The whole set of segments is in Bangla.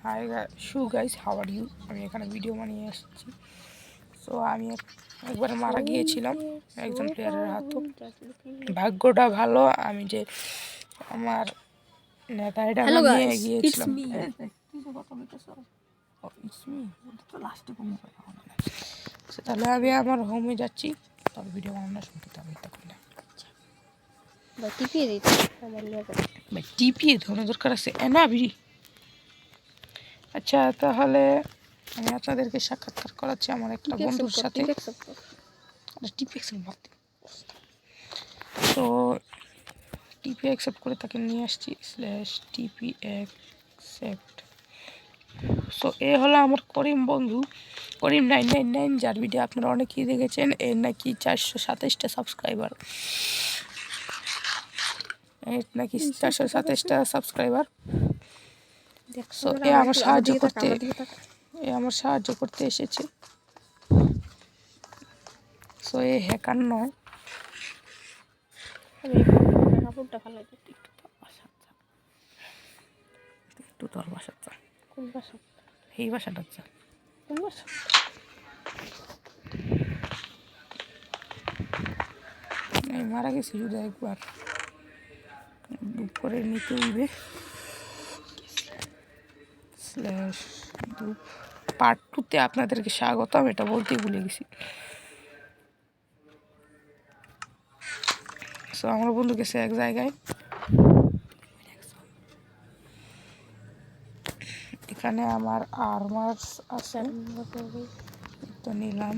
High guys, how are you? আমি এখানে ভিডিও বানিয়ে এসেছি। সো আমি একবার মারা গিয়েছিলাম একজন প্লেয়ারের হাতে। ভাগ্যটা ভালো আমি যে আমার নেতা এটা নিয়ে গিয়েছিলাম। তাহলে আমি আমার হোমে যাচ্ছি, তবে ভিডিও বানানো শুনতে হবে তখন না টিপিয়ে ধরনের দরকার আছে না বিড়ি। আচ্ছা, তাহলে আমি আপনাদেরকে সাক্ষাৎকার করাচ্ছি আমার একটা বন্ধুর সাথে। তো টিপি অ্যাকসেপ্ট করে তাকে নিয়ে আসছি /টিপি অ্যাকসেপ্ট। সো এ হলো আমার করিম বন্ধু, করিম 999, যার ভিডিও আপনারা অনেকেই দেখেছেন। এর নাকি 427টা সাবস্ক্রাইবার, সো এ আমার সাহায্য করতে এসেছে। সো এ হ্যাকার নয়। একটু তোর বাসা চা, কোন বাসা? এই বাসাটা চা, কোন বাসা? মারা গেছি শুধু একবার, করে নিতে হইবে পার্ট 2-তে আপনাদেরকে স্বাগতম, এটা বলতে ভুলে গেছি। সো আমার বন্ধু গেছে এক জায়গায়, এখানে আমার আর্মার্স আছে, তো নিলাম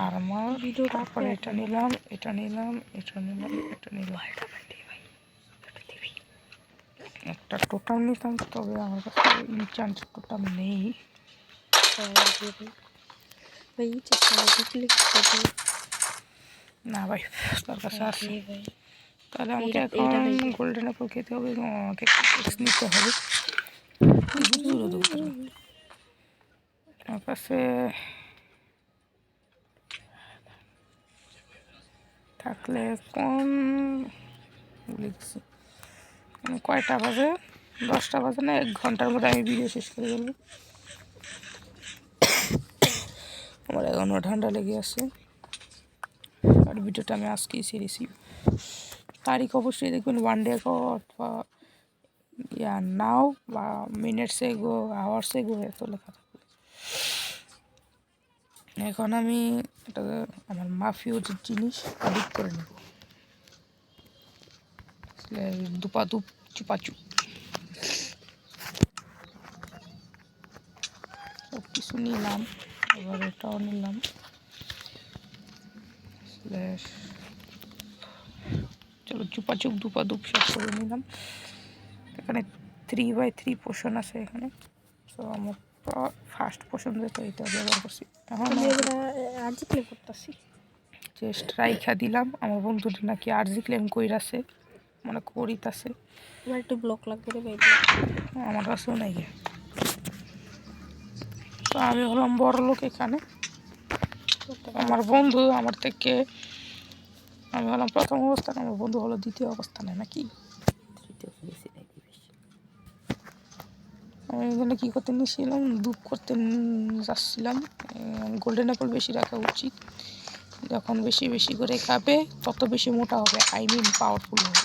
আর্মার, তারপরে এটা নিলাম, এটা নিলাম, এটা নিলাম, এটা নিলাম, একটা টোটাম নিতাম, তবে আমার কাছে ইনচান্ট টোটাম নেই। না ভাই, তোর কাছে আছে। তাহলে আমাকে এখন গোল্ডেন অ্যাপল খেতে হবে এবং আমাকে নিতে হবে। আমার কাছে থাকলে কোন লিখছি কয়টা বাজে? 10টা বাজে না, 1 ঘন্টার মধ্যে আমি ভিডিও শেষ করে দেবো। আমার এখনো ঠান্ডা লেগে আছে, আর ভিডিওটা আমি আজকেই ছেড়েছি। তারিখ অবশ্যই দেখবেন 1 ডে এগো অথবা নাও বা মিনিটস এগো, আওয়ার্স এগো এত লেখা থাকবে। এখন আমি এটা আমার মাফিওর জিনিস এডিট করে নেব। দুপাদুপ চুপাচুপ সব কিছু নিলাম, এবার এটাও নিলাম। চলো চুপাচুপ দুপাদুপ সব করে নিলাম। এখানে 3x3 পোর্শন আছে এখানে। সো আমার ফার্স্ট পোর্শন যেটা এটা ব্যবহার করছি। এখন আরজি ক্লেম করতেছি, যে স্ট্রাইখা দিলাম। আমার বন্ধুটা নাকি আরজি ক্লেম কইরাছে, মানে করিতাছে। আমার একটু ব্লক লাগবে রে ভাই, আমার কাছেও নাই। তো আমি হলাম বড় লোক এখানে। আমার বন্ধু আমার থেকে, আমি হলাম প্রথম অবস্থানে, আমার বন্ধু হলো দ্বিতীয় অবস্থানে নাকি আমি এখানে কী করতে নিয়েছিলাম, ধূপ করতে যাচ্ছিলাম। গোল্ডেন অ্যাপল বেশি রাখা উচিত, যখন বেশি বেশি করে খাবে তত বেশি মোটা হবে, আই মিন পাওয়ারফুল হবে।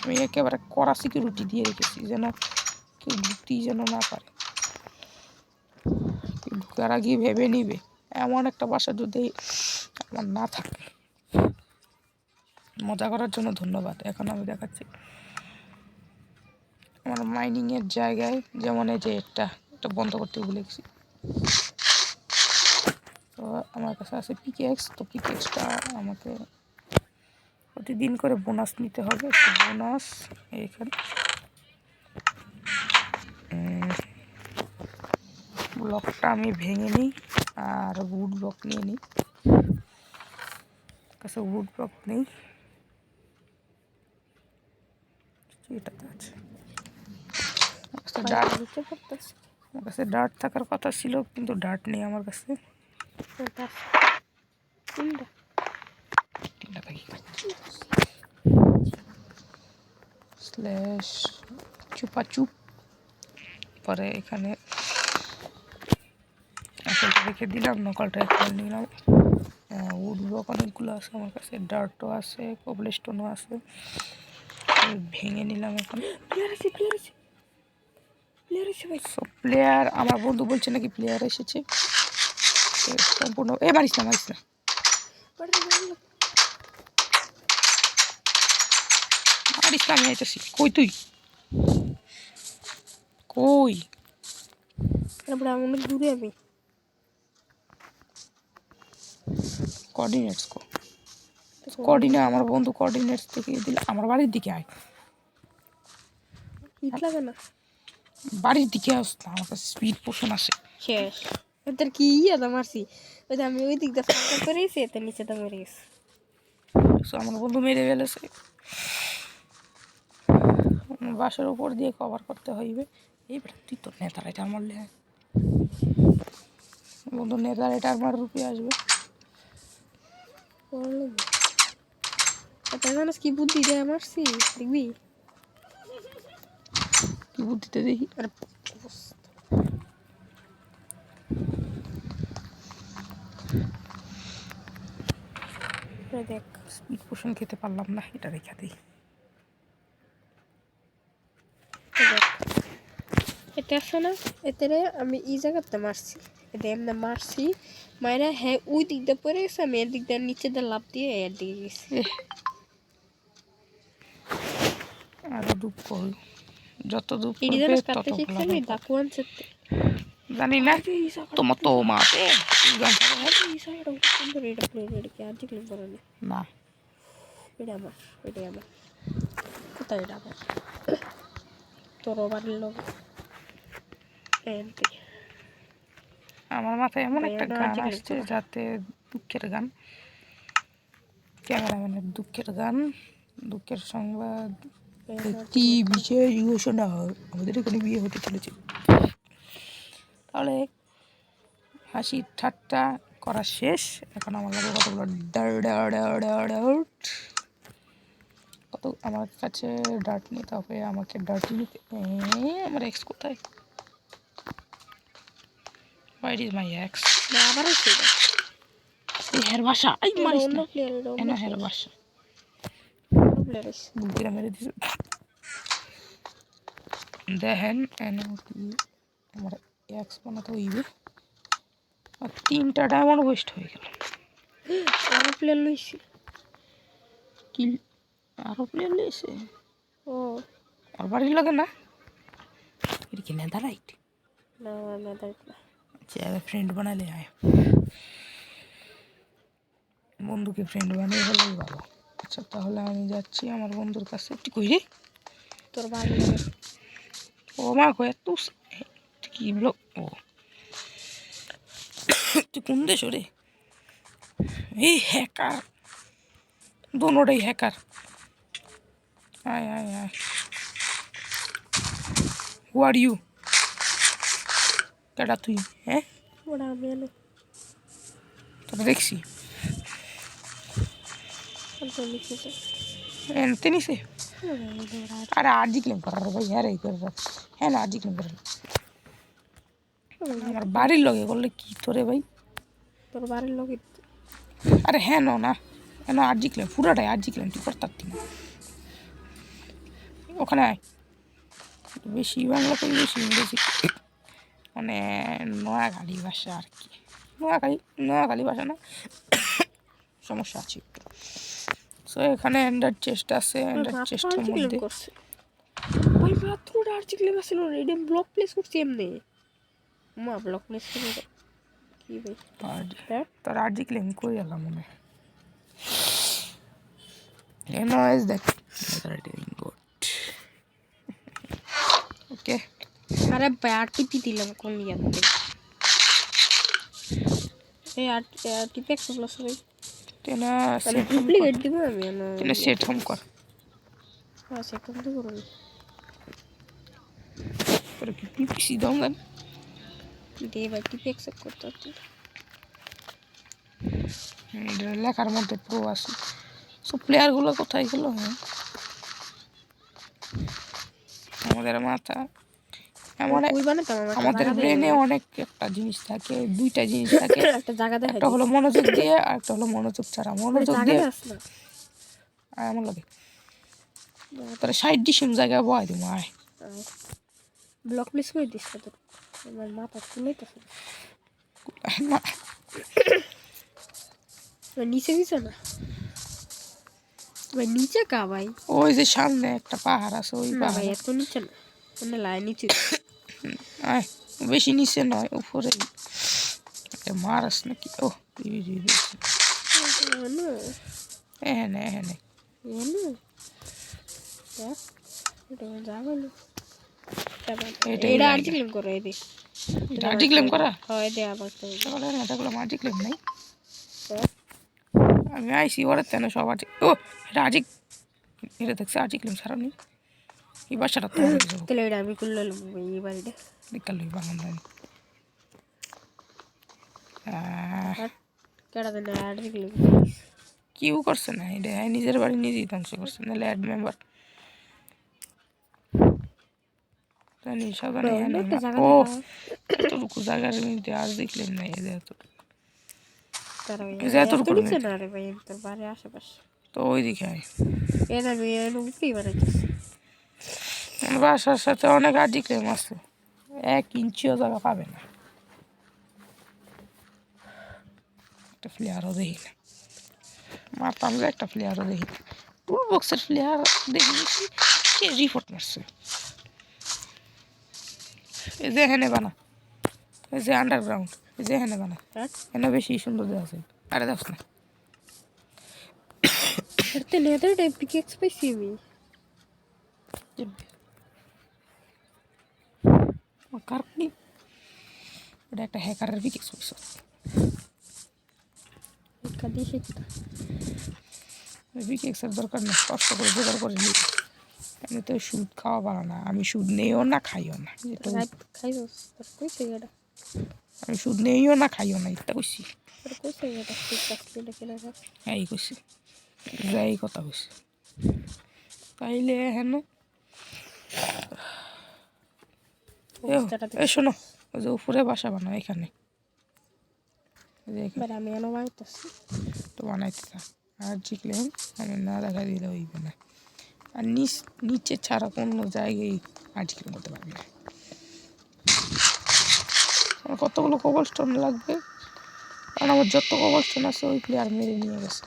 আমি একেবারে কড়া সিকিউরিটি দিয়ে রেখেছি, যেন কেউ ঢুকতেই যেন না পারে। কেউ ঢুকার আগেই ভেবে নিবে, এমন একটা বাসা যদি আমার না থাকে। মজা করার জন্য ধন্যবাদ। এখন আমি দেখাচ্ছি আমার মাইনিংয়ের জায়গায়, যেমন এই যে এটা বন্ধ করতে ভুলে গেছি। তো আমার কাছে আছে পিকেক্স, তো পিকেক্সটা আমাকে প্রতিদিন করে বোনাস নিতে হবে। বোনাস এখানে ব্লকটা আমি ভেঙে নিই আর উড ব্লক নিয়ে নিই। কাছে উড ব্লক নেই, এটাতে আছে। আমার কাছে ডার্ট থাকার কথা ছিল, কিন্তু ডার্ট নেই আমার কাছে। স্ল্যাশ চুপাচুপ। পরে এখানে আসলটা রেখে দিলাম, নকলটা এখানে নিলাম। উড ব্লক অনেকগুলো আছে আমার কাছে, ডার্টও আছে, কোবলস্টোনও আছে। ভেঙে নিলাম এখন। প্লেয়ার আমার বন্ধু বলছে নাকি প্লেয়ার এসেছে সম্পূর্ণ। মারিস না মারিস না, মারিস না, আমি আইতেছি। কই তুই, কই? অনেক দূরে আমি। কোঅর্ডিনেটস কো? কোঅর্ডিনেট আমার বন্ধু কোঅর্ডিনেটস থেকে দিলে আমার বাড়ির দিকে আয়। হিট লাগে না, বাড়ির দিকে আসতে আমার কাছে স্পিড পোশন আছে। শেষ। এদের কি ইয়াদা মারছি, ওই যে আমি ওই দিক দিয়ে ফাঁকা করে গেছি, এতে নিচে তো মরে গেছে। আমার বন্ধু মেরে ফেলেছে। বাসের উপর দিয়ে কভার করতে হইবে। এই বেটা তুই তোর নেতার এটা মারলে, বন্ধু নেতার এটা আমার রূপে আসবে। মানুষ কি বুদ্ধি দেয় মারছি, দেখবি কি বুদ্ধিতে দেখি। দেখ স্পিড পোশন খেতে পারলাম না, এটা রেখে দিই। এটা আছে না, এতে আমি এই জায়গাতে মারছি, এটা এমনি মারছি মায়েরা। হ্যাঁ ওই দিক দিয়ে পড়ে গেছে, আমি এর দিক দিয়ে নিচে দিয়ে লাভ দিয়ে এর দিকে গেছি। আরো ডুব কর, যত ডুব এটি করবে জানো তত কাটতে শিখছে ভালো। আমি দাকুয়ান সেতে জানি না তোমার তো মাতে সুন্দর। এটা প্লেন, এটা কি আর দেখলে বলো না। এটা আমার, এটাই আমার। কোথায় এটা আমার? তোর বাড়ির লোক আমার মাথায় এমন একটা গান আসছে যাতে দুঃখের গান, ক্যামেরাম্যানের দুঃখের গান, দুঃখের সংবাদ, একটি বিশেষ ঘোষণা, আমাদের এখানে বিয়ে হতে চলেছে। তাহলে হাসি ঠাট্টা করা শেষ, এখন আমার লাগে কতগুলো ডাউট। কত আমার কাছে ডার্ট নিতে হবে, আমাকে ডার্টি নিতে। আমার এক্স কোথায়? What is my x? আবার এই হের বাসা, এই মারিস না, প্লেয়ার এনা হের বাসা বুদ্ধিরা মেরে দিছে। দেখেন এনে কি আমার এক্স বানাতে হইবে। আর 3টা ডায়মন্ড ওয়েস্ট হয়ে গেল। আরো প্লেয়ার লইছি, কি আরো প্লেয়ার লইছে? ও আর বাড়ির লাগে না, এটা কি নেদারাইট? না না দেখ না, আচ্ছা ফ্রেন্ড বানালে আয়, বন্ধুকে ফ্রেন্ড বানিয়ে হলেই ভালো। আচ্ছা তাহলে আমি যাচ্ছি আমার বন্ধুর কাছে। তুই কই রে? তোর বাড়ি ও মা কয়ে তুই কি বলো? ও তুই কোন দেশ রে? এই হ্যাকার, দোনোটাই হ্যাকার। আয় আয় আয়, হু আর ইউ? কেডা তুই? হ্যাঁ ওরা আমি এনে তোরা দেখছি নিচে এনতে নিছে। আরে আর জিক্লেম করার ভাই, হ্যাঁ রে করে হ্যাঁ না আর জিক্লেম করার আমার বাড়ির লগে করলে কি তোরে ভাই? তোর বাড়ির লোক আরে হ্যাঁ না কেন আর জিক্লেম পুরাটাই আর জিক্লেম, তুই করতে পারতি না। ওখানে আয়, বেশি বাংলা করি বেশি ইংরেজি, মানে নোয়াখালী ভাষা আর কি। নোয়াখালী ভাষা না, সমস্যা আছে একটু। সো এখানে এন্ডার চেস্ট আছে, এন্ডার চেস্টের মধ্যে ভাই মাত্র আর্টিকেল আসছিল, এটা ব্লক প্লেস করছি এমনি। মা ব্লক প্লেস করে কি ভাই তার আর্জি ক্লেম করে এলাম মনে এনওয়াইজ দেখ ওকে। আরে ভাই টিপি দিলাম কোন ইয়াতে, এই টিপি একশো প্লাস ভাই তেনা আমি ডুপ্লিকেট দিব আমি তেনা সেট হোম কর। হ্যাঁ সেট হোম তো করুন, তোরা কি পিপিসি দঙ্গান দিয়ে ভাই টিপি অ্যাকসেপ্ট করতে হচ্ছে। লেখার মধ্যে প্রো আছে। সো প্লেয়ারগুলো কোথায় গেল? হ্যাঁ আমাদের মাথা এমন ওই বানাতাম আমার একটা আমাদের জায়গা ব্রেনে অনেক একটা জিনিস থাকে, দুইটা জিনিস থাকে। একটা জায়গা দেখা একটা হলো মনোযোগ দিয়ে আর একটা হলো মনোযোগ ছাড়া। মনোযোগ জায়গা দিয়ে দেখাস না আমার লাগে তোরা 60 জায়গায় বয় দিব আয় ব্লক মিস করে দিস তো আমার মাথা খুলেইতেছে না নিচে দিছে না ভাই নিচে কা ভাই ওই যে সামনে একটা পাহাড় আছে ওই না ভাই পাহাড় এত নিচে না মানে লাই নিচে আয় বেশি নিচে নয় উপরে মারাস নাকি ও এখানে এখানে এটা আর্জি ক্লেম করে এদি আর্জি ক্লেম করা হয় দে আবার তো এটাগুলো আর্জি ক্লেম নাই আমি আইসি ওরে তেন সব আর্জি ও এটা আর্জি এটা দেখছে আর্জি ক্লেম ছাড়া নেই এই বাসাটা তো তাহলে এটা আমি করলে এই বাড়িটা বিকাল হই বাগান দেন কেডা দেন আর্জি ক্লেম কিউ করছে না এটা নিজের বাড়ি নিজেই ধ্বংস করছে নাহলে অ্যাড মেম্বার জানি সাধারণ ও এতটুকু জায়গার মধ্যে আর দেখলেন না এদের এতটুকু না রে ভাই তোর বাড়ির আশেপাশে তো ওই দিকে এটা আমি উপরেই বানাইতেছি বাসার সাথে অনেক আর্জি ক্লেম আছে 1 ইঞ্চিও জায়গা পাবে না একটা ফ্লেয়ারও দেখি না মারতাম যে একটা ফ্লেয়ারও দেখি না টুল বক্সের ফ্লেয়ার দেখি সে রিপোর্ট মারছে এই যে এখানে বানা এই যে আন্ডারগ্রাউন্ড এই যে এখানে বানা এখানে বেশি সুন্দর দেওয়া আছে আরে দেখছ না করতে নেদার টাইপ পিকেক্স পাইছি আমি কারণই এটা একটা হ্যাকারের পিকেক্স পাইছো কাদি শিখতা পিকেক্সের দরকার নেই কষ্ট করে জোগাড় করে নিই আমি তো সুদ খাওয়া পারা না আমি সুদ নেইও না খাইও না খাইছস তোর কইছে এটা আমি সুদ নেইও না খাইও না এটা কইছি তোর কইছে এটা ঠিক আছে এটা কেন এই কইছি যাই কথা কইছি তাইলে হেন এ শোনো ওই যে উপরে বাসা বানাও এখানে আমি এনে বানাইতেছি তো বানাইতে থাক আর জিকলেন আমি না দেখা দিলে হইবে না আর নিচে ছাড়া কোনো জায়গায় আর্টিকেল করতে পারবে না আমার কতগুলো কবল স্টোন লাগবে কারণ আমার যত কবল স্টোন আছে ওই প্লেয়ার মেরে নিয়ে গেছে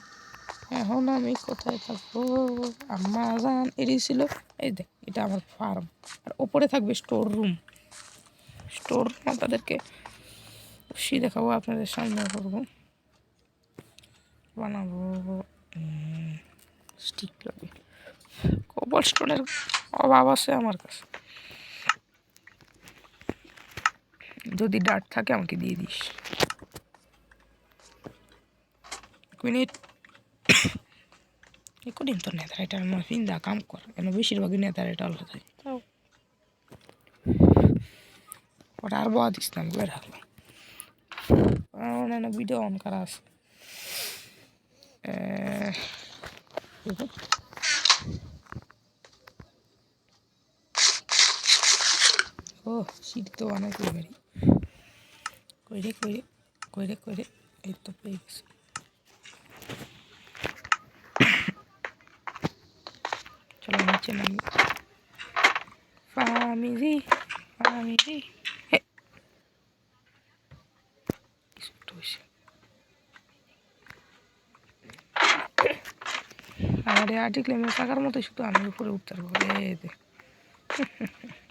এখন আমি কোথায় থাকবো আম্মা জান এড়িয়ে ছিল এই দেখ এটা আমার ফার্ম আর ওপরে থাকবে স্টোর রুম তাদেরকে দেখাবো আপনাদের সামনে করবো বানাবো স্টিক লাগবে কবল স্টোনের অভাব আছে আমার কাছে যদি ডার্ট থাকে আমাকে দিয়ে দিস মিনিট কদিন তো নেতার এটা আমার ফিন্দা কাম কর কেন বেশিরভাগই নেতার এটা আলাদা থাকে ওটা আর বাদ দিস না আমি বের রাখলাম অন্যান্য ভিডিও অন করা আছে ও সিট তো বানাইতে পারি কইরে এই তো পেয়ে গেছে চলো নিচে নামি ফামিলি আমার এই আর্টিক্লেমের টাকার মতো শুধু আমি উপরে উঠতে পারবো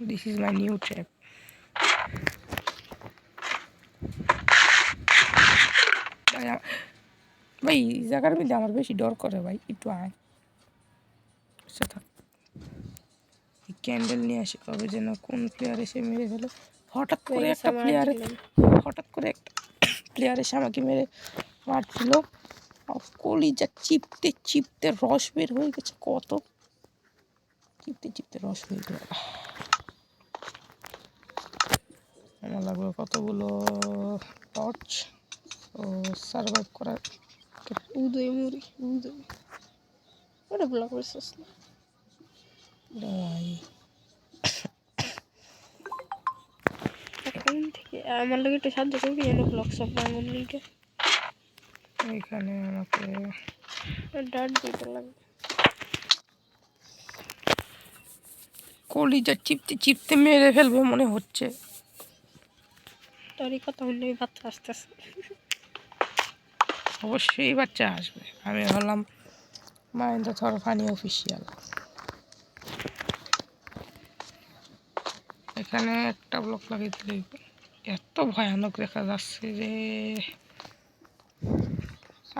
this is my new trap ভাই জায়গার মধ্যে আমার বেশি ডর করে ভাই একটু আয় আচ্ছা থাক ক্যান্ডেল নিয়ে আসি কবে যেন কোন প্লেয়ার এসে মেরে ফেলো হঠাৎ করে একটা প্লেয়ার এসে আমাকে মেরে মারছিল কলিজা চিপতে রস বের হয়ে গেছে কত চিপতে রস হয়ে গেল আমার লাগবে কতগুলো টর্চ ও সার্ভাইভ করার উদয় মুড়ি ওটা ব্লক করছিস না ভাই এখন থেকে আমার লাগে একটু সাহায্য করবি এনে ব্লক সব বাঙালি লিগে এখানে আমাকে ডাট দিতে লাগবে কলিজা চিপতে চিপতে মেরে ফেলবে মনে হচ্ছে। তোরই কথা হলে বাচ্চা আসতেছে অবশ্যই বাচ্চা আসবে। আমি হলাম মাইন্ড থর ফানি অফিসিয়াল। এখানে একটা ব্লক লাগিয়ে দিলে এত ভয়ানক দেখা যাচ্ছে যে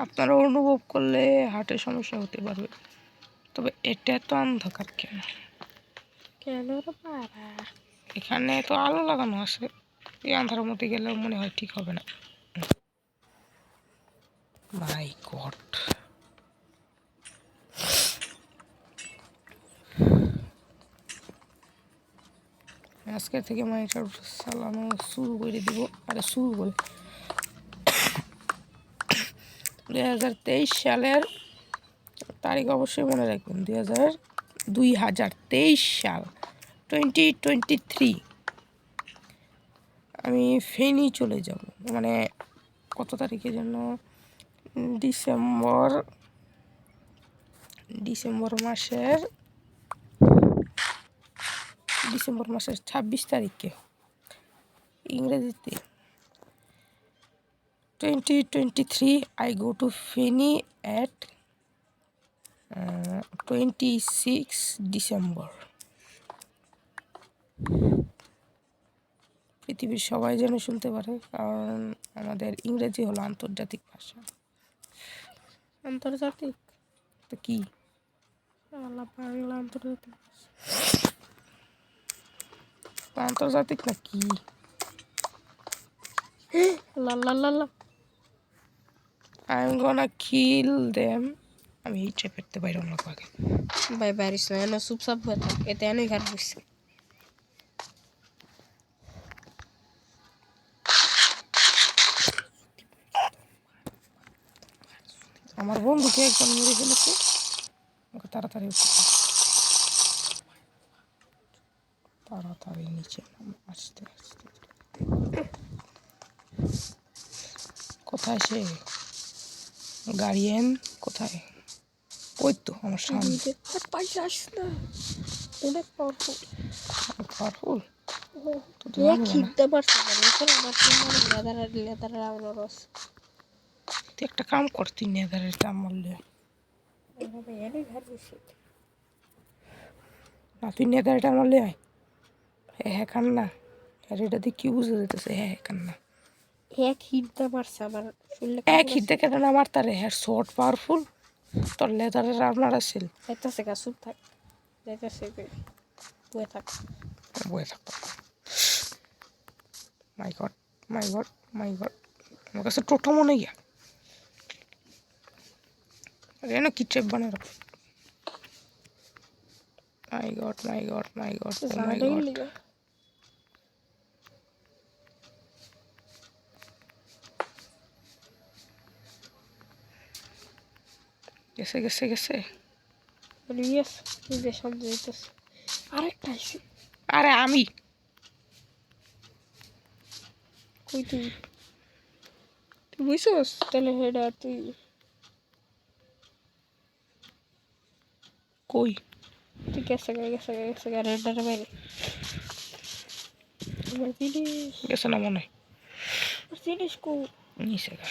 আপনারা অনুভব করলে হার্টের সমস্যা হতে পারবে। তবে এটা এত অন্ধকার কেন? কেন রে বাবা এখানে তো আলো লাগানো আছে, এই আন্ধারের মধ্যে গেলে মনে হয় ঠিক হবে না। মাই গড, আজকে থেকে মাইনক্রাফট চালানো শুরু করে দিব। আরে শুরু বলে 2023 সালের তারিখ অবশ্যই মনে রাখবেন। 2023 সাল 2023 আমি ফেনী চলে যাব। মানে কত তারিখে যেন ডিসেম্বর মাসের 26 তারিখে ইংরেজিতে 2023 I go to Feni at 26 December. পৃথিবীর সবাই যেন শুনতে পারে, কারণ আমাদের ইংরেজি হলো আন্তর্জাতিক ভাষা। আন্তর্জাতিক তো কি বাংলা আন্তর্জাতিক আন্তর্জাতিক না কি? লা I'm gonna kill them. আমি এই চেপেতে বাইরে অন্য আগে ভাই বারিশ না এনে চুপচাপ হয়ে থাক এতে এনেই ঘাট বসছে আমার বন্ধুকে একজন মেরে ফেলেছে। ওকে তাড়াতাড়ি তাড়াতাড়ি নিচে আসতে আসতে। কোথায় সে? গার্ডিয়ান কোথায়? ওই তো আমার সামনে। পাইছে আস না অনেক পাওয়ারফুল পাওয়ারফুল তো তুই এক হিটটা মারছে আমার লেদার রাউন্ডার আছে তুই একটা কাম কর, তুই নেদারের দাম মারলে ভাই এনেই ঘাট বসছে না, তুই নেদারটা মারলে আয়। হ্যাঁ কান না, আর এটা দিয়ে কি বুঝে যেতেছে? হ্যাঁ কান না, এক হিটটা মারছে আমার শরীরে এক হিট দেখে না আমার তার হ্যাঁ শর্ট পাওয়ারফুল। তোর লেদারের আপনার আসছিল যাইতেছে গা চুপ থাক যাইতেছে বয়ে থাক বয়ে থাকতো। মাই গড মাই গড মাই গড, আমার কাছে টোটো মনে গিয়া না কি ট্রেপ বানিয়ে রাখো। মাই গড মাই গড মাই গড মাই গড। গেছে গেছে গেছে। ইয়েস নিজের সামনে যাইতেছে আরেকটা আইসি আরে আমি কই তুই তুই বুঝছস তাহলে হেডা তুই কই? তুই গেছে গা রেডার বাইরে আমার জিনিস গেছে না মনে হয় জিনিস কো নিচে গা।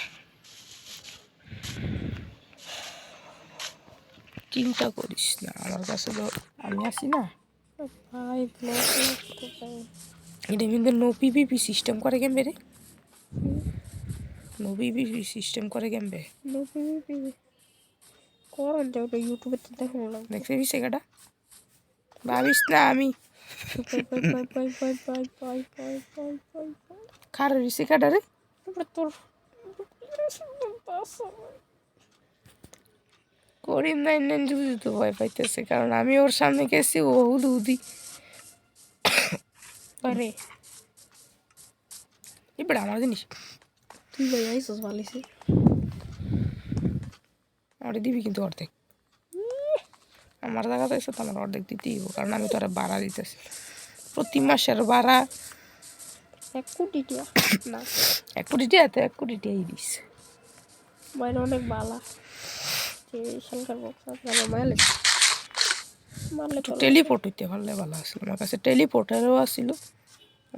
চিন্তা করিস না, আমার কাছে তো আমি আছি না। ভাই ব্লক এটা কিন্তু নো পিভিপি সিস্টেম করে গেমবে রে, নো পিভিপি সিস্টেম করে গেমবে। করন যে ওটা ইউটিউবে তো দেখো না দেখতে পিস এগাটা ভাবিস না আমি খার রিসে কাটা রে। তোর করিম নাইন নাইন যদি তো ভয় পাইতেছে, কারণ আমি ওর সামনে গেছি, ও হুদি পারে এবার আমার জিনিস তুই ভাই আইসস ভালিসে আমার দিবি কিন্তু অর্ধেক। আমার জায়গাতে এসে তো আমার অর্ধেক দিতেই হবো, কারণ আমি তো আর ভাড়া দিতেছি প্রতি মাসের ভাড়া 1 কোটি টাকা না 1 কোটি টাকা, 1 কোটি টাকাই দিস। মায়ের অনেক বালা যে সরকার বক্স আমার মায়ের মারলে একটু টেলিপোর্ট হইতে পারলে ভালো আসলো, আমার কাছে টেলিপোর্টারও আসছিল,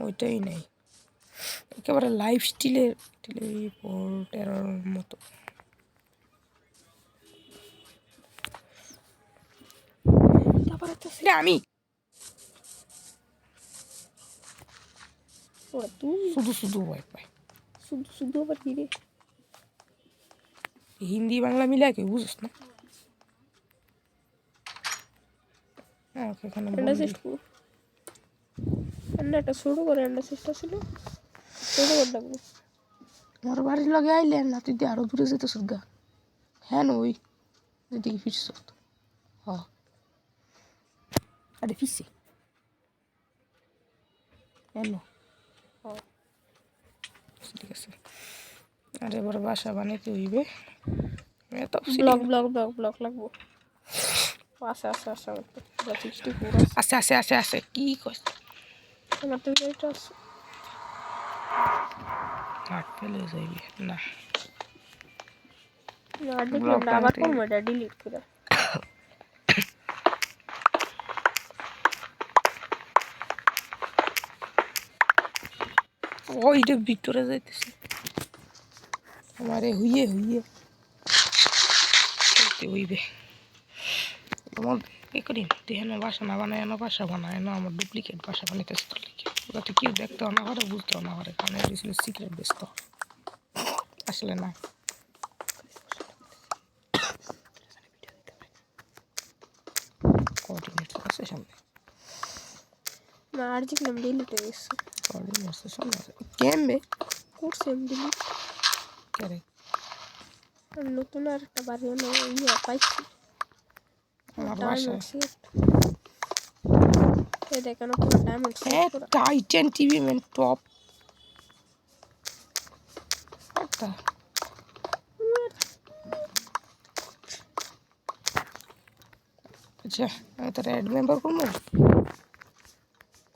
ওইটাই নেই। একেবারে লাইফ স্টিলের টেলিপোর্টের মতো। তারপরে তো এটা আমি ওরা তুই শুধু শুধু ভয় পাই। শুধু শুধু আবার কি রে হিন্দি বাংলা মিলে কেউ বুঝিস না। ওকে এখানে এন্ডা সিস্ট কো এন্ডাটা শুরু করে এন্ডা সিস্ট ছিল শুরু করে ডাকবো আমার বাড়ির লগে আইলেন না, তুই দিয়ে আরো দূরে যেত সুরগা। হ্যাঁ ওই যেদিকে ফিরছ হ, আরে ফিরছে কেন? ঠিক আছে, আর এবার বাসা বানাইতে হইবে। এত ব্লক ব্লক ব্লক ব্লক লাগবো আচ্ছা আচ্ছা আচ্ছা 64 আছে আছে আছে আছে কি কস? আমার তো এটা আছে হাট ফেলে যাইবে না। আর দেখলাম না আবার করবো এটা ডিলিট করে ওইটা ভিতরে যাইতেছে আমারে হইয়ে হইয়ে হইবে। আমার এ করি দেখেন বাসা না বানায় না, বাসা বানায় না, আমার ডুপ্লিকেট বাসা বানাইতেছে তোর লিখে, যাতে কেউ দেখতেও না পারে বুঝতেও না পারে, কারণ এটা ছিল সিক্রেট ব্যস্ত আসলে না। কোঅর্ডিনেটর আছে সামনে, না আর দেখলাম ডিলিট হয়ে গেছে কোঅর্ডিনেটর আছে সামনে কেমবে করছে ডিলিট করে নতুন আর একটা বাড়ি ইয়ে পাইছি আমার বাসায়। এই দেখানো পুরো ডায়মন্ড সেট করা টাইটান টিভি ম্যান টপ একটা। আচ্ছা আমি তোর অ্যাড মেম্বার করবো,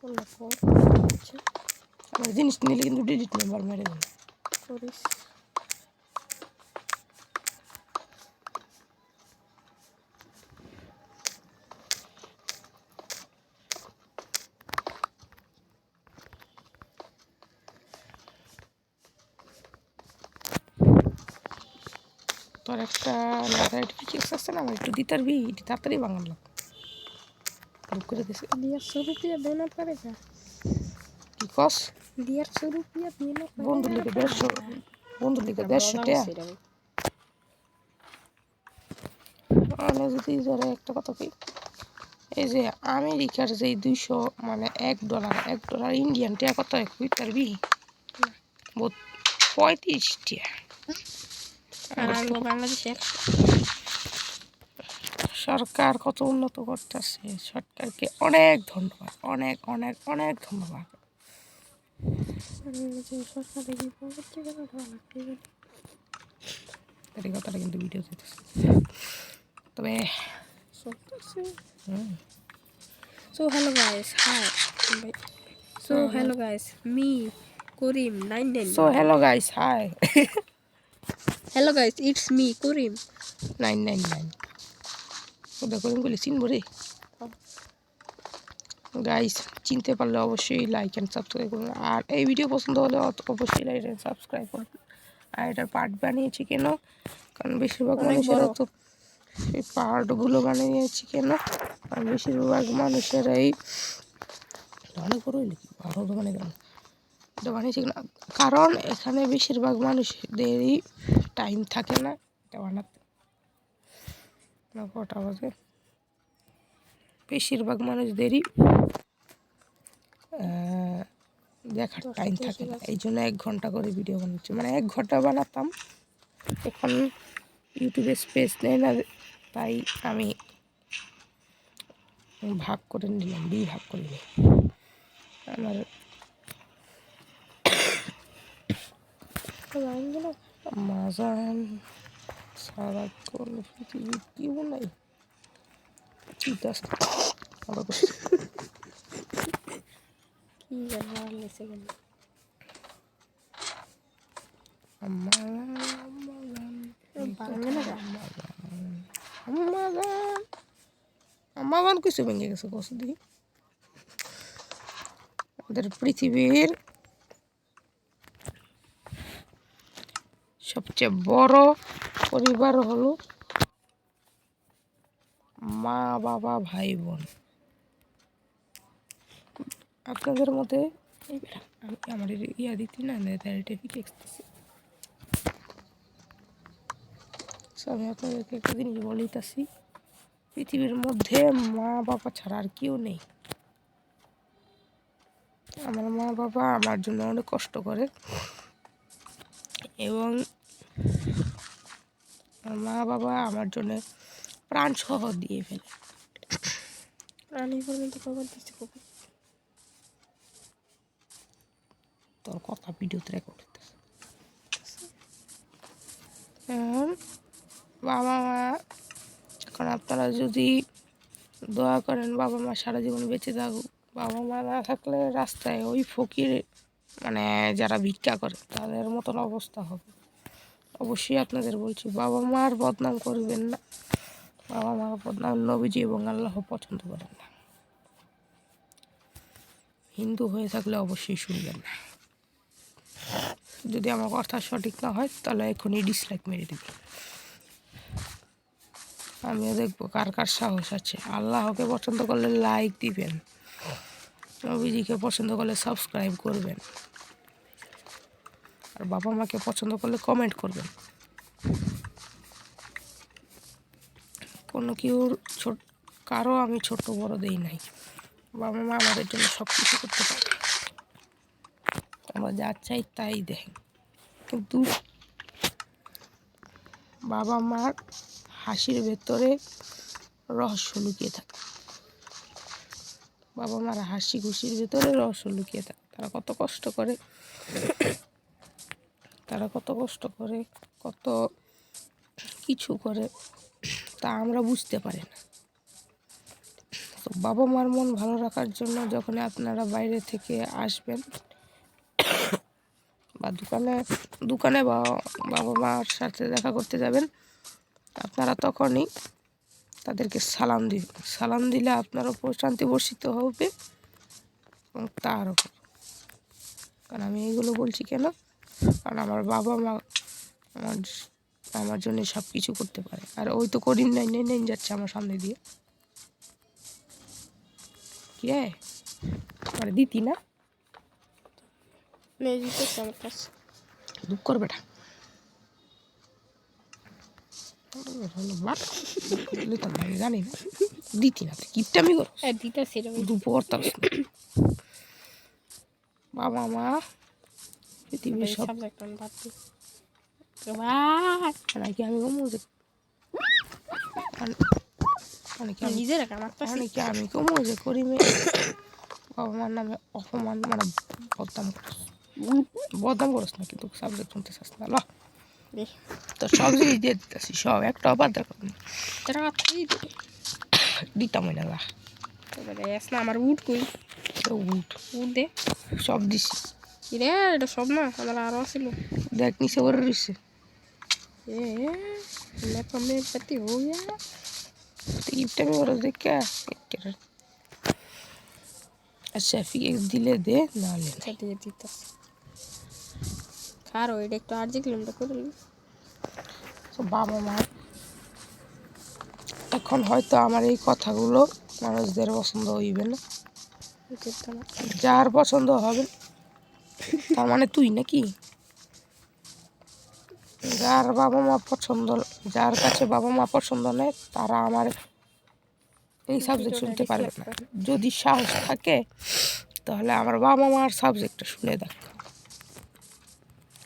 করলে কর আচ্ছা আমার জিনিস নিলে কিন্তু ডিলিট মেম্বার মেরে দেবো। করিস তোর একটা সার্টিফিকেট আছে না, আমার একটু দিতে পারবি, এটি তাড়াতাড়ি বাঙালাম বুক করে দিছে। 150 रुपया देना पड़ेगा কি কস? 150 रुपया देना বন্ধু লিখে 150, বন্ধু লিখে 150 টাকা। আমি যদি ধরে একটা কথা কি, এই যে আমেরিকার যে 200 মানে $1 ইন্ডিয়ান টাকা কত হয় বুঝতে পারবি? 35 টাকা। আর আমগো বাংলাদেশে সরকার কত উন্নত করতেছে, সরকারকে অনেক ধন্যবাদ, অনেক অনেক অনেক ধন্যবাদ। সরকারের বিপরীতে কেন ঢালা লাগতে এই কথাটা কিন্তু ভিডিও দিতেছে, তবে So hello guys, hi. So hello guys, me Kurim 999. So hello guys hi Hello guys, it's me Kurim. 999 ওটা করে বলে চিনবো রে গাইস, চিনতে পারলে অবশ্যই লাইক অ্যান্ড সাবস্ক্রাইব করুন, আর এই ভিডিও পছন্দ হলে অবশ্যই লাইক অ্যান্ড সাবস্ক্রাইব করুন। আর এটার পার্ট বানিয়েছি কেন, কারণ বেশিরভাগ মানুষেরা তো এই পার্টগুলো বানিয়েছি কেন, আর বেশিরভাগ মানুষেরাই অনেক বড় হইলে কি আরও দোকানে গেল এটা বানিয়েছি না, কারণ এখানে বেশিরভাগ মানুষদেরই টাইম থাকে না এটা বানাতে। না কটা বাজে, বেশিরভাগ মানুষদেরই দেখার টাইম থাকে না, এই জন্য 1 ঘন্টা করে ভিডিও বানাচ্ছি, মানে 1 ঘন্টা বানাতাম, এখন ইউটিউবে স্পেস নেই না, তাই আমি ভাগ করে নিলাম, ভাগ করে নিই। আমার মাজান সারাক্ষণ পৃথিবীর কেউ নাই, কি জানি মারা লেছে কেন ভাঙে না আমার কিছু ভেঙে গেছে কষ্ট দিই আমাদের পৃথিবীর সবচেয়ে বড় পরিবার হলো মা বাবা ভাই বোন আপনাদের মধ্যে আমি আমার ইয়া দিতি না আমি আপনাদেরকে একটা জিনিস বলিতেছি পৃথিবীর মধ্যে মা বাবা ছাড়া আর কেউ নেই আমার মা বাবা আমার জন্য অনেক কষ্ট করে এবং আমার মা বাবা আমার জন্য প্রাণ সহ দিয়ে ফেলে প্রাণী পর্যন্ত খবর দিচ্ছে কবে তোর কথা ভিডিওতে রেকর্ড হইতেছে বাবা মা এখন আপনারা যদি দোয়া করেন বাবা মা সারা জীবন বেঁচে থাকুক বাবা মা না থাকলে রাস্তায় ওই ফকির মানে যারা ভিক্ষা করে তাদের মতন অবস্থা হবে অবশ্যই আপনাদের বলছি বাবা মার বদনাম করবেন না বাবা মার বদনাম নবীজি এবং আল্লাহ পছন্দ করেন না হিন্দু হয়ে থাকলে অবশ্যই শুনবেন না যদি আমার কথা সঠিক না হয় তাহলে এখনই ডিসলাইক মেরে দেবে আমিও দেখবো কার কার সাহস আছে আল্লাহকে পছন্দ করলে লাইক দিবেন নবীজিকে পছন্দ করলে সাবস্ক্রাইব করবেন আর বাবা মাকে পছন্দ করলে কমেন্ট করবেন কোনো কেউর কারো আমি ছোট বড় দেই নাই বাবা মা আমাদের জন্য সব কিছু করতে পারে আমরা যা চাই তাই দেয় কিন্তু বাবা মার হাসির ভেতরে রহস্য লুকিয়ে থাকে বাবা মার হাসি খুশির ভেতরে রহস্য লুকিয়ে থাকে তারা কত কষ্ট করে কত কিছু করে তা আমরা বুঝতে পারি না তো বাবা মার মন ভালো রাখার জন্য যখন আপনারা বাইরে থেকে আসবেন বা দোকানে বাবা মার সাথে দেখা করতে যাবেন আপনারা তখনই তাদেরকে সালাম দিবেন সালাম দিলে আপনার উপর শান্তি বর্ষিত হবে এবং তার উপর কারণ আমি এগুলো বলছি কেন কারণ আমার বাবা মা আমার জন্য সব কিছু করতে পারে আর ওই তো করিম নেই যাচ্ছে আমার সামনে দিয়ে কি রে মানে দিতি না দুঃখ করবে না জানি না দিতি না কিপটা আমি করো দুপুর বাবা মা পৃথিবীর সব নাকি আমি আমি কমু যে করি বাবা মার নামে অপমান মানে বদনাম করস না কিন্তু সাবজেক্ট শুনতে চাস না তো সব জিনিস দিয়ে দিতেছি সব একটা অবাদ দেখো দিতাম না আমার উঠ কই উঠ দে সব দিছি রে এটা সব না আমার আরো ছিল দেখ নিচে করে রয়েছে পাতি হো গিয়া টিপটা আমি ওরা দেখে আচ্ছা ফিকে দিলে দে নাহলে দিয়ে দিতাস খারো এটা একটু আর যে কিলোমিটার করে তো বাবা মা এখন হয়তো আমার এই কথাগুলো মানুষদের পছন্দ হইবে না যার পছন্দ হবে তার মানে তুই নাকি যার কাছে বাবা মা পছন্দ নেই তারা আমার এই সাবজেক্ট শুনতে পারবে না যদি সাহস থাকে তাহলে আমার বাবা মার সাবজেক্টটা শুনে দেখ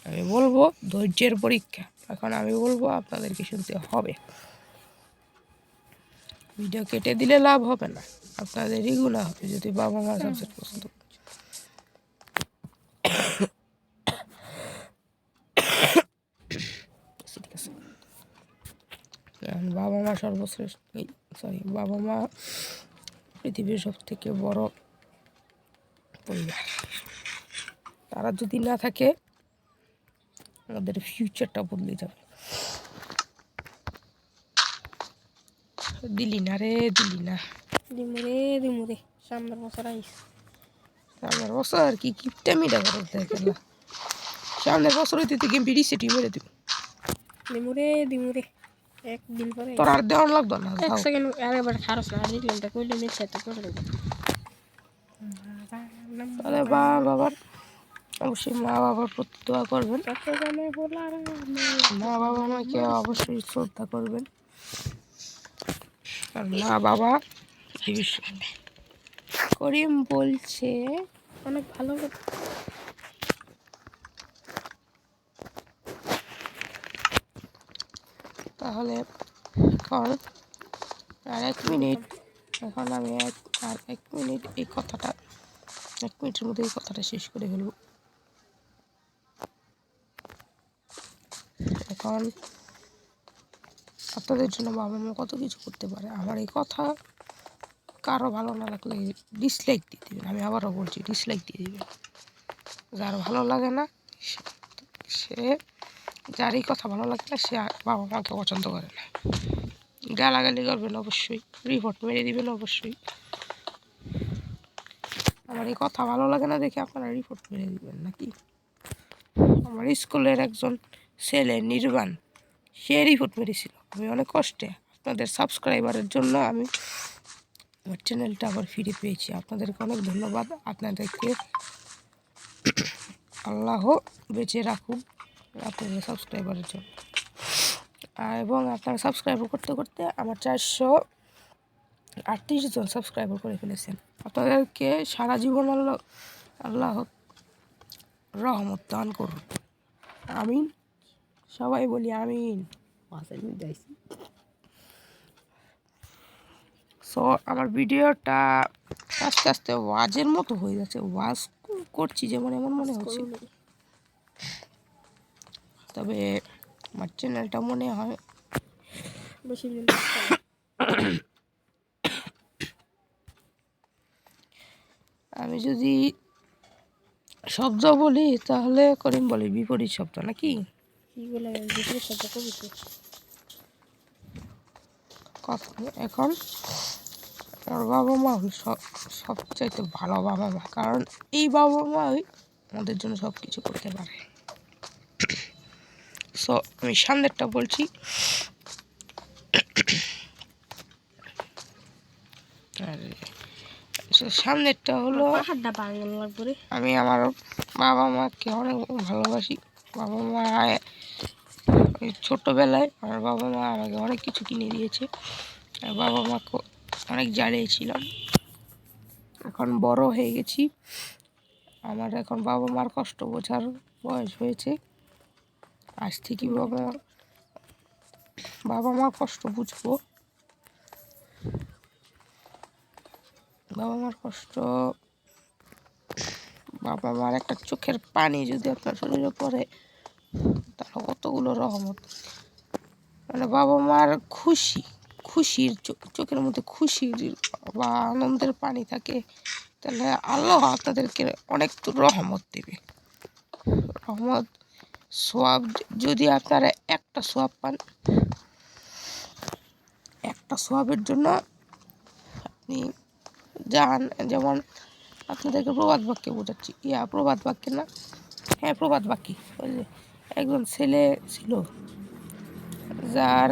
আমি বলবো ধৈর্যের পরীক্ষা এখন আমি বলবো আপনাদেরকে শুনতে হবে ভিডিও কেটে দিলে লাভ হবে না আপনাদেরই গুণা হবে যদি বাবা মা সাবজেক্ট পছন্দ করে বাবা মা সর্বশ্রেষ্ঠ বাবা মা পৃথিবীর সব থেকে বড় পরিবার। তারা যদি না থাকে আমাদের ফিউচারটা বদলে যাবে। দিলি না রে, দিলি না। দিমুরে সামনের বছর আইস। সামনের বছর কি কিপটামিটা করো দেখলা। সামনের বছর হইতে তুই গেম রিসেটই মেরে দিবি। দিমুরে একদিন পরে তোর আর দেওয়ার লাগতো না। এক সেকেন্ড আরেকবার খারস না দেখলাম তা কইলে মিছে তো করে দেব। তাহলে বাবার অবশ্যই মা বাবার প্রতি দোয়া করবেন। মা বাবা আমাকে অবশ্যই শ্রদ্ধা করবেন। আর মা বাবা করিম বলছে অনেক ভালো কথা। তাহলে এখন আর 1 মিনিট, এখন আমি আর 1 মিনিট এই কথাটা 1 মিনিটের মধ্যে এই কথাটা শেষ করে ফেলব। এখন আপনাদের জন্য বাবা মা কত কিছু করতে পারে। আমার এই কথা কারো ভালো না লাগলে ডিসলাইক দিয়ে দেবেন। আমি আবারও বলছি, ডিসলাইক দিয়ে দেবেন। যার ভালো লাগে না সে, যার এই কথা ভালো লাগে না সে বাবা মাকে পছন্দ করে না। গালাগালি করবেন অবশ্যই, রিপোর্ট মেরে দিবেন অবশ্যই। আমার এই কথা ভালো লাগে না দেখে আপনারা রিপোর্ট মেরে দিবেন নাকি? আমার স্কুলের একজন ছেলে নির্বাণ, সে রিপোর্ট মেরেছিল। আমি অনেক কষ্টে আপনাদের সাবস্ক্রাইবারের জন্য আমি আমার চ্যানেলটা আবার ফিরে পেয়েছি। আপনাদেরকে অনেক ধন্যবাদ। আপনাদেরকে আল্লাহ বেঁচে রাখুন আপনাদের সাবস্ক্রাইবারের জন্য। এবং আপনারা সাবস্ক্রাইবার করতে করতে আমার 438 জন সাবস্ক্রাইবার করে ফেলেছেন। আপনাদেরকে সারা জীবন আল্লাহ রহমত দান করুন। আমিন, সবাই বলি আমিন। সো আমার ভিডিওটা আস্তে আস্তে ওয়াজের মতো হয়ে যাচ্ছে। ওয়াজ করছি যেমন এমন মনে হচ্ছে, তবে আমার চ্যানেলটা মনে হয় বেশি দিন আমি যদি শব্দ বলি তাহলে করিম বলি বিপরীত শব্দ নাকি? কি বলে বিপরীত শব্দ কবিছে কথা এখন আমার বাবা মা সবচাইতে ভালো বাবা মা, কারণ এই বাবা মাই আমাদের জন্য সব কিছু করতে পারে। সো আমি সামনেরটা বলছি। সামনেরটা হলো আমি আমার বাবা মাকে অনেক ভালোবাসি। বাবা মা ছোটোবেলায় আমার বাবা মা আমাকে অনেক কিছু কিনে দিয়েছে। আর বাবা মাকে অনেক জ্বালিয়েছিলাম। এখন বড় হয়ে গেছি, আমার এখন বাবা মার কষ্ট বোঝার বয়স হয়েছে। আজ থেকে বাবা মার কষ্ট বুঝবো। বাবা মার কষ্ট, বাবা মার একটা চোখের পানি যদি আপনার শরীরে পড়ে তাহলে কতগুলো রহমত। মানে বাবা মার খুশির চোখের মধ্যে খুশির বা আনন্দের পানি থাকে, তাহলে আল্লাহ আপনাদেরকে অনেক রহমত দেবে। রহমত সোয়াব যদি আপনারা একটা সোয়াব পান, একটা সোয়াবের জন্য আপনি যান। যেমন আপনাদেরকে প্রবাদ বাক্যে বোঝাচ্ছি, প্রবাদ বাক্যে না, হ্যাঁ প্রবাদ বাক্যে। একজন ছেলে ছিল যার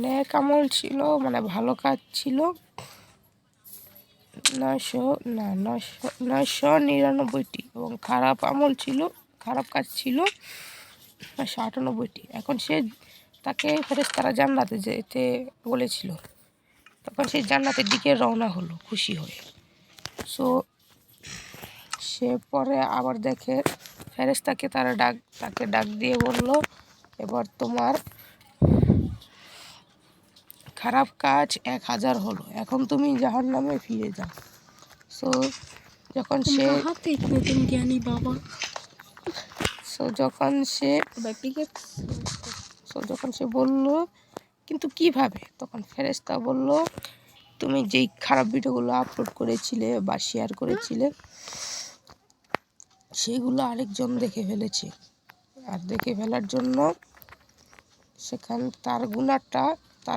নেক আমল ছিল, মানে ভালো কাজ ছিল 999টি এবং খারাপ আমল ছিল, খারাপ কাজ ছিল 998টি। এখন তাকে ফেরেশতারা জান্নাতে যেতে বলেছিল, তখন সে জান্নাতের দিকে রওনা হলো খুশি হয়ে। সো সে পরে আবার দেখে ফেরেশতাকে তাকে ডাক দিয়ে বলল, এবার তোমার খারাপ কাজ 1000 হলো, এখন তুমি জাহান্নামে ফিরে যাও। সো যখন সে বলল কিন্তু কিভাবে? তখন ফেরেশতা বলল, তুমি যেই খারাপ ভিডিওগুলো আপলোড করেছিলে বা শেয়ার করেছিলে সেগুলো আরেকজন দেখে ফেলেছে, আর দেখে ফেলার জন্য সেখানে তার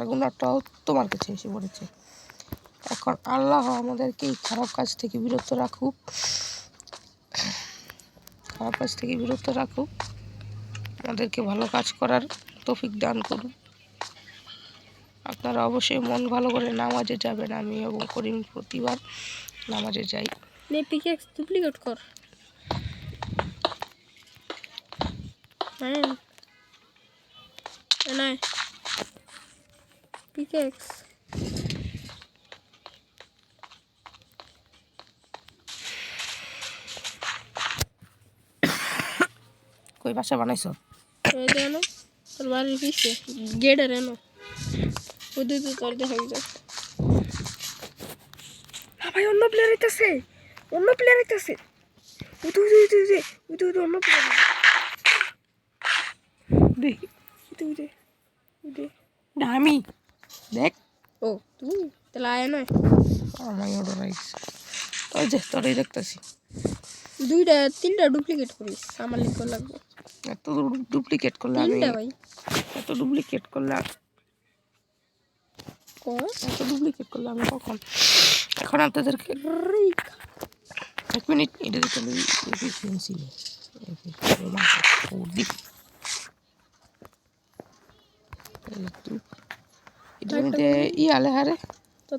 গুণাটাও তোমার কাছে এসে পড়েছে। এখন আল্লাহ আমাদেরকে এই খারাপ কাজ থেকে বিরত রাখুক, আমাদেরকে ভালো কাজ করার তৌফিক দান করুন। আপনারা অবশ্যই মন ভালো করে নামাজে যাবেন। আমি এবং করিম প্রতিবার নামাজে যাই। নে পিকেক্স ডুপ্লিকেট কর। হ্যাঁ নাই পিকেক্স কই বাসা বানাইছো? এই দেন তোর বাড়ির পিছে গেটের এনো ওদের তো তোর দেখা যায়। ভাই অন্য প্লেয়ার আইতাছে অন্য প্লেয়ার। অন্য প্লেয়ার দেখি উদে না আমি দেখ ও তুই তাহলে আয় নয় আমার অর্ডার আইছে। ওই যে তোরই দেখতেছি। 2টা 3টা ডুপ্লিকেট করিস আমার লিঙ্ক লাগবে। এত ডুপ্লিকেট করলে আমি 3টা ভাই এত ডুপ্লিকেট করলে আমি কখন? এখন আপনাদেরকে এক মিনিট এটা দিতে এফিসিয়েন্সি এটার মধ্যে আলে হারে তো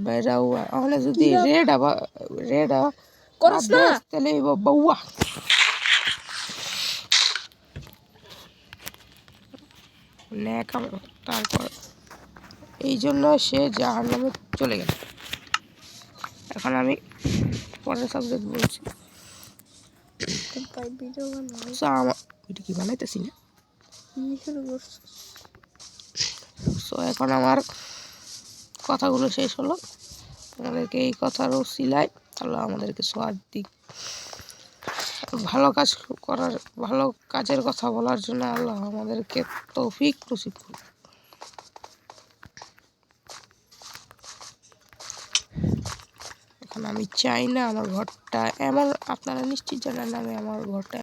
বাইরাও ওখানে যদি রেড করস না তাহলে বউয়া তারপর এই জন্য সে জাহান্নামে চলে গেল। এখন আমি পরের সাবজেক্ট বলছি। ভিডিও বানাই আমার ভিডিও কি বানাইতেছি না। সো এখন আমার কথাগুলো শেষ হলো। আমাদেরকে এই কথার ওসিলায় আল্লাহ আমাদেরকে সওয়াব দিক। ভালো কাজের কথা বলার জন্য আল্লাহ আমাদেরকে তৌফিক নসিব করুন। এখন আমি চাই না আমার ঘরটা এমন, আপনারা নিশ্চিত জানেন আমি আমার ঘরটা